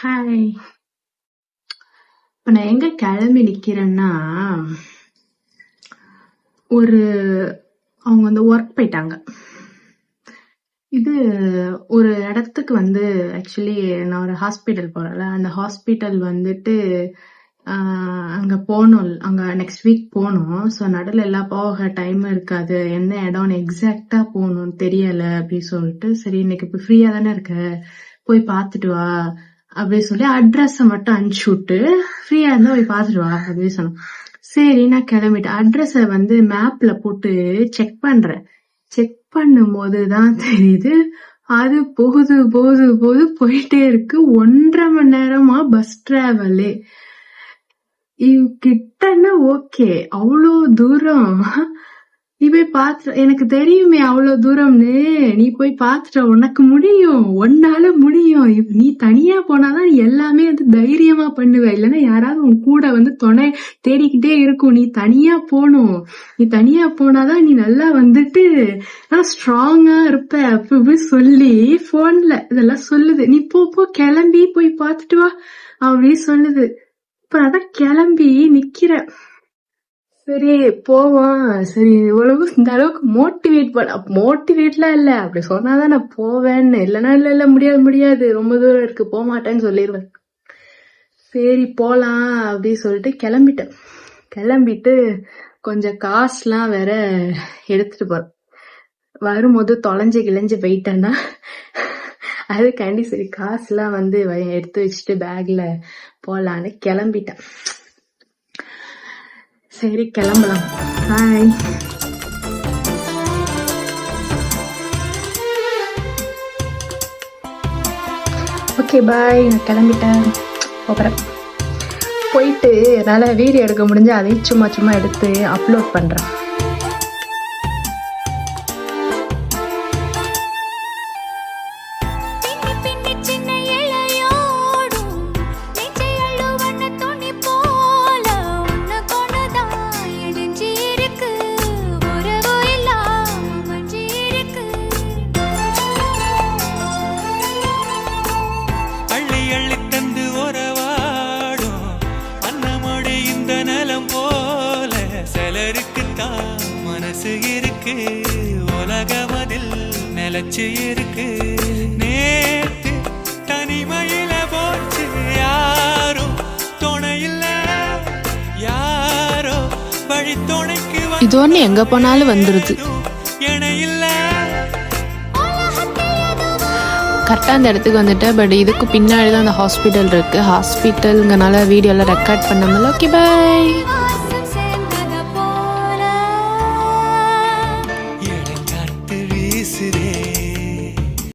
Hi. இப்ப நான் எங்க கிளம்பி நிக்கிறேன்னா, ஒரு அவங்க வந்து ஒர்க் போயிட்டாங்க. இது ஒரு இடத்துக்கு வந்து ஆக்சுவலி நான் ஒரு ஹாஸ்பிட்டல் போறேன்ல, அந்த ஹாஸ்பிட்டல் வந்துட்டு அங்க போகணும். அங்க நெக்ஸ்ட் வீக் போகணும். ஸோ நடுவில் எல்லாம் போக டைம் இருக்காது. என்ன இடம்னு எக்ஸாக்டா போகணும்னு தெரியல அப்படின்னு சொல்லிட்டு, சரி இன்னைக்கு இப்போ ஃப்ரீயா தானே இருக்க, போய் பார்த்துட்டு வா அப்படின்னு சொல்லி அட்ரஸ மட்டும் அனுப்பிச்சு விட்டு, ஃப்ரீயா இருந்தா போய் பார்த்துட்டு வா அப்படின்னு சொன்னேன். சரி நான் கிளம்பிட்டேன். அட்ரஸ வந்து மேப்ல போட்டு செக் பண்றேன். செக் பண்ணும் போதுதான் தெரியுது அது போகுது போகுது போகுது போயிட்டே இருக்கு. 1.5 மணி நேரமா பஸ் டிராவலே. கிட்டன்னா ஓகே, அவ்வளோ தூரம் நீ போய் பாத்து, எனக்கு தெரியுமே அவ்வளவு தூரம்னு. நீ போய் பாத்துட்ட, உனக்கு முடியும், உன்னால முடியும். நீ தனியா போனாதான் நீ எல்லாமே வந்து தைரியமா பண்ணுவ. இல்லைன்னா யாராவது உன் கூட வந்து துணை தேடிக்கிட்டே இருக்கும். நீ தனியா போகணும். நீ தனியா போனாதான் நீ நல்லா வந்துட்டு ஸ்ட்ராங்கா இருப்ப அப்படி சொல்லி போன்ல இதெல்லாம் சொல்லுது. நீ போ கிளம்பி போய் பாத்துட்டு வா அப்படி சொல்லுது. இப்ப அதான் கிளம்பி நிக்கிறேன். சரி போவான். சரி இவ்வளவு இந்த அளவுக்கு மோட்டிவேட்லாம் இல்ல, அப்படி சொன்னாதான் நான் போவேன்னு. இல்லைன்னா இல்ல முடியாது ரொம்ப தூரம் இருக்கு, போக மாட்டேன்னு சொல்லிடுவேன். சரி போலாம் அப்படின்னு சொல்லிட்டு கிளம்பிட்டேன். கிளம்பிட்டு கொஞ்சம் காசுலாம் வேற எடுத்துட்டு போறேன். வரும்போது தொலைஞ்சு கிளைஞ்சு போயிட்டேன்னா அதுக்காண்டி சரி காசுலாம் வந்து எடுத்து வச்சுட்டு பேக்ல போலான்னு கிளம்பிட்டேன். சரி கிளம்பலாம். ஹாய். ஓகே பாய், நான் கிளம்பிட்டேன். போகிறேன். போயிட்டு என்னால் வீடியோ எடுக்க முடிஞ்சு அதையும் சும்மா எடுத்து அப்லோட் பண்ணுறேன். மனசு இருக்கு, உலகமதில் நிலச்சு இருக்கு. நேத்து தனிமையில போச்சு, யாரோ துணையில்ல, யாரோ வழி துணைக்கு. இது ஒண்ணு எங்க போனாலும் வந்துருது. கரெக்டாக அந்த இடத்துக்கு வந்துட்டேன். பட் இதுக்கு பின்னாடி தான் அந்த ஹாஸ்பிட்டல் இருக்கு. ஹாஸ்பிட்டலுங்கனால வீடியோலாம் ரெக்கார்ட் பண்ண முடியல. Okay bye.